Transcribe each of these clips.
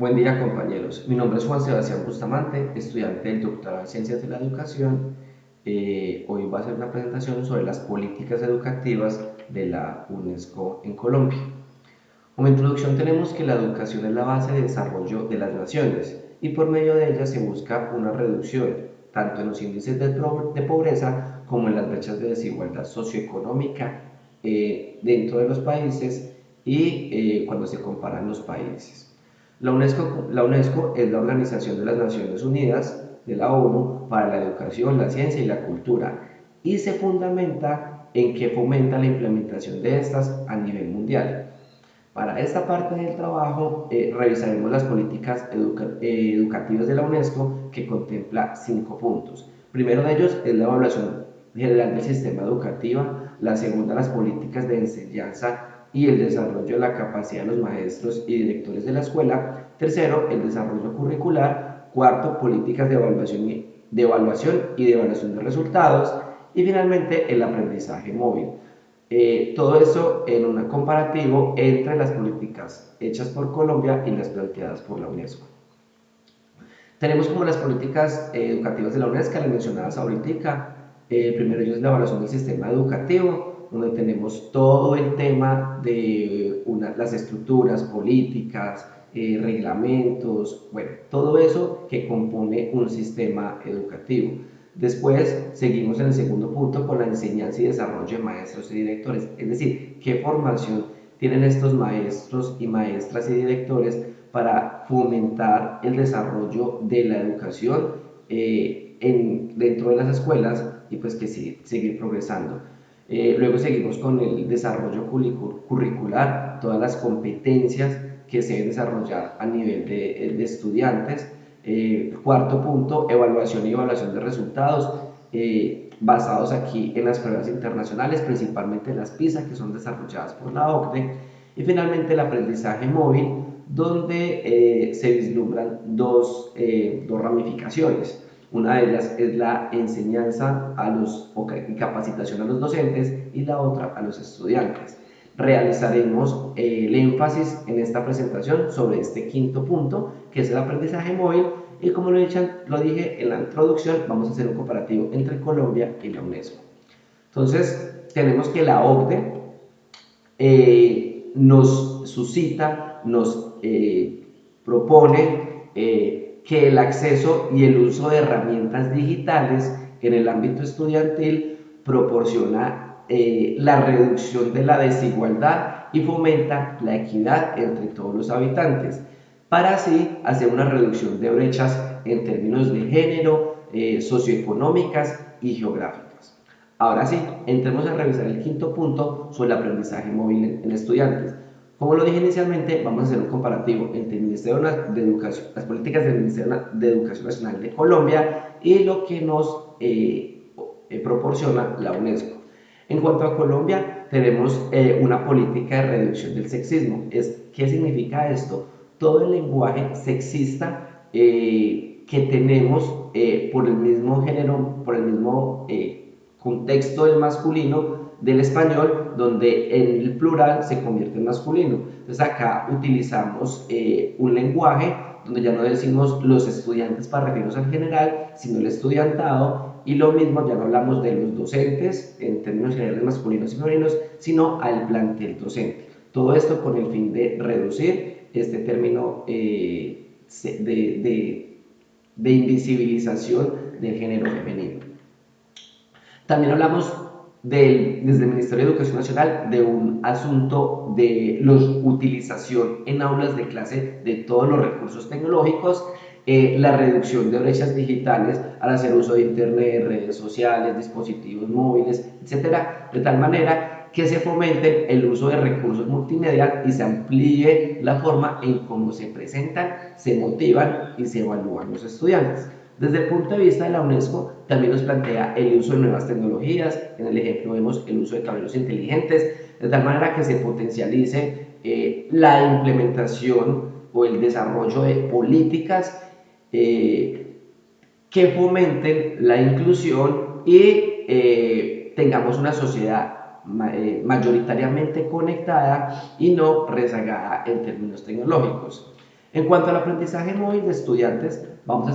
Buen día compañeros, mi nombre es Juan Sebastián Bustamante, estudiante del doctorado en Ciencias de la Educación. Hoy voy a hacer una presentación sobre las políticas educativas de la UNESCO en Colombia. Como introducción tenemos que la educación es la base de desarrollo de las naciones y por medio de ella se busca una reducción tanto en los índices de pobreza como en las brechas de desigualdad socioeconómica dentro de los países y cuando se comparan los países. La UNESCO es la Organización de las Naciones Unidas de la ONU para la educación, la ciencia y la cultura y se fundamenta en que fomenta la implementación de estas a nivel mundial. Para esta parte del trabajo revisaremos las políticas educativas de la UNESCO que contempla 5 puntos. Primero de ellos es la evaluación general del sistema educativo, la segunda las políticas de enseñanza y el desarrollo de la capacidad de los maestros y directores de la escuela, tercero el desarrollo curricular, cuarto políticas de evaluación de resultados y finalmente el aprendizaje móvil. Todo eso en un comparativo entre las políticas hechas por Colombia y las planteadas por la UNESCO. Tenemos como las políticas educativas de la UNESCO, las mencionadas ahorita. Primero ellos es la evaluación del sistema educativo, donde tenemos todo el tema de las estructuras políticas, reglamentos, bueno, todo eso que compone un sistema educativo. Después seguimos en el segundo punto con la enseñanza y desarrollo de maestros y directores, es decir, qué formación tienen estos maestros y maestras y directores para fomentar el desarrollo de la educación dentro de las escuelas y pues que sí, seguir progresando. Luego seguimos con el desarrollo curricular, todas las competencias que se deben desarrollar a nivel de estudiantes. Cuarto punto, evaluación y evaluación de resultados, basados aquí en las pruebas internacionales, principalmente las PISA, que son desarrolladas por la OCDE. Y finalmente el aprendizaje móvil, donde se vislumbran dos ramificaciones. Una de ellas es la enseñanza y capacitación a los docentes y la otra a los estudiantes. Realizaremos el énfasis en esta presentación sobre este quinto punto, que es el aprendizaje móvil, y como lo dije en la introducción, vamos a hacer un comparativo entre Colombia y la UNESCO. Entonces, tenemos que la OCDE nos suscita, nos propone que el acceso y el uso de herramientas digitales en el ámbito estudiantil proporciona la reducción de la desigualdad y fomenta la equidad entre todos los habitantes, para así hacer una reducción de brechas en términos de género, socioeconómicas y geográficas. Ahora sí, entremos a revisar el quinto punto sobre el aprendizaje móvil en estudiantes. Como lo dije inicialmente, vamos a hacer un comparativo entre el Ministerio de Educación, las políticas del Ministerio de Educación Nacional de Colombia y lo que nos proporciona la UNESCO. En cuanto a Colombia, tenemos una política de reducción del sexismo. ¿Qué significa esto? Todo el lenguaje sexista que tenemos por el mismo género, por el mismo contexto del masculino del español, donde en el plural se convierte en masculino. Entonces acá utilizamos un lenguaje donde ya no decimos los estudiantes para referirnos al general, sino el estudiantado, y lo mismo ya no hablamos de los docentes en términos generales masculinos y femeninos, sino al plantel docente. Todo esto con el fin de reducir este término de invisibilización del género femenino. También hablamos desde el Ministerio de Educación Nacional de un asunto de la utilización en aulas de clase de todos los recursos tecnológicos, la reducción de brechas digitales al hacer uso de internet, redes sociales, dispositivos móviles, etcétera, de tal manera que se fomente el uso de recursos multimedia y se amplíe la forma en cómo se presentan, se motivan y se evalúan los estudiantes. Desde el punto de vista de la UNESCO, también nos plantea el uso de nuevas tecnologías. En el ejemplo vemos el uso de tableros inteligentes, de tal manera que se potencialice la implementación o el desarrollo de políticas que fomenten la inclusión y tengamos una sociedad mayoritariamente conectada y no rezagada en términos tecnológicos. En cuanto al aprendizaje móvil de estudiantes, vamos a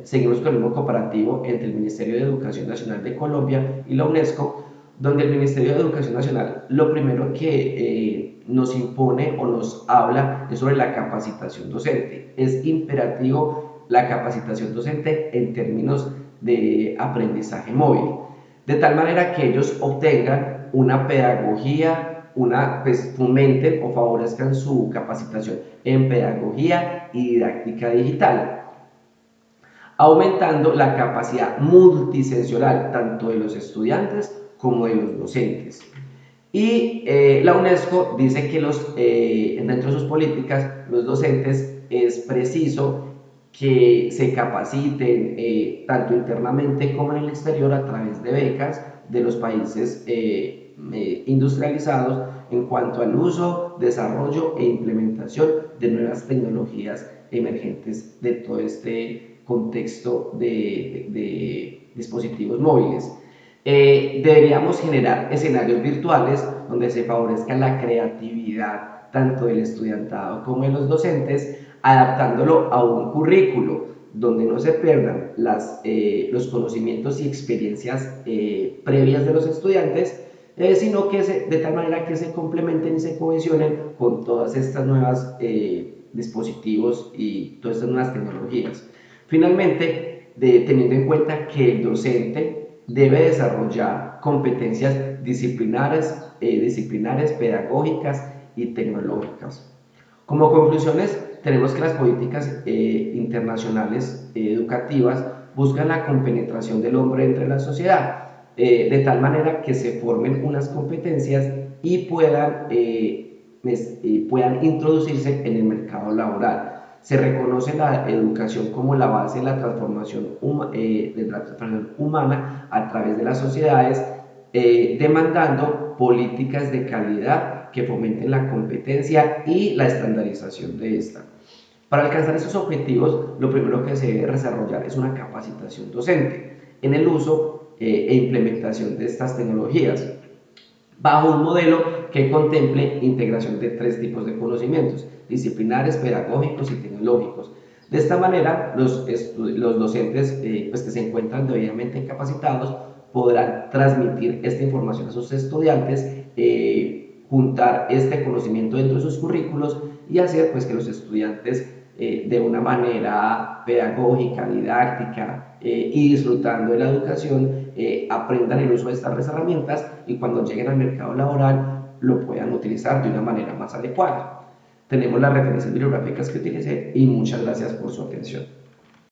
seguimos con el mismo comparativo entre el Ministerio de Educación Nacional de Colombia y la UNESCO, donde el Ministerio de Educación Nacional lo primero que nos impone o nos habla es sobre la capacitación docente. Es imperativo la capacitación docente en términos de aprendizaje móvil, de tal manera que ellos obtengan una pedagogía, pues fomenten o favorezcan su capacitación en pedagogía y didáctica digital, aumentando la capacidad multisensorial tanto de los estudiantes como de los docentes. Y la UNESCO dice que dentro de sus políticas, los docentes es preciso que se capaciten tanto internamente como en el exterior a través de becas de los países industrializados en cuanto al uso, desarrollo e implementación de nuevas tecnologías emergentes de todo este contexto de dispositivos móviles. Deberíamos generar escenarios virtuales donde se favorezca la creatividad tanto del estudiantado como de los docentes, adaptándolo a un currículo donde no se pierdan los conocimientos y experiencias previas de los estudiantes, sino que de tal manera que se complementen y se cohesionen con todas estas nuevas dispositivos y todas estas nuevas tecnologías. Finalmente, teniendo en cuenta que el docente debe desarrollar competencias disciplinares, pedagógicas y tecnológicas. Como conclusiones, tenemos que las políticas internacionales educativas buscan la compenetración del hombre entre la sociedad, de tal manera que se formen unas competencias y puedan introducirse en el mercado laboral. Se reconoce la educación como la base de la transformación humana a través de las sociedades, demandando políticas de calidad que fomenten la competencia y la estandarización de esta. Para alcanzar esos objetivos, lo primero que se debe desarrollar es una capacitación docente en el uso e implementación de estas tecnologías, bajo un modelo que contemple integración de tres tipos de conocimientos: disciplinares, pedagógicos y tecnológicos. De esta manera, los docentes pues que se encuentran debidamente capacitados podrán transmitir esta información a sus estudiantes, juntar este conocimiento dentro de sus currículos y hacer pues que los estudiantes de una manera pedagógica, didáctica y disfrutando de la educación aprendan el uso de estas herramientas y cuando lleguen al mercado laboral lo puedan utilizar de una manera más adecuada. Tenemos las referencias bibliográficas que utilicé y muchas gracias por su atención.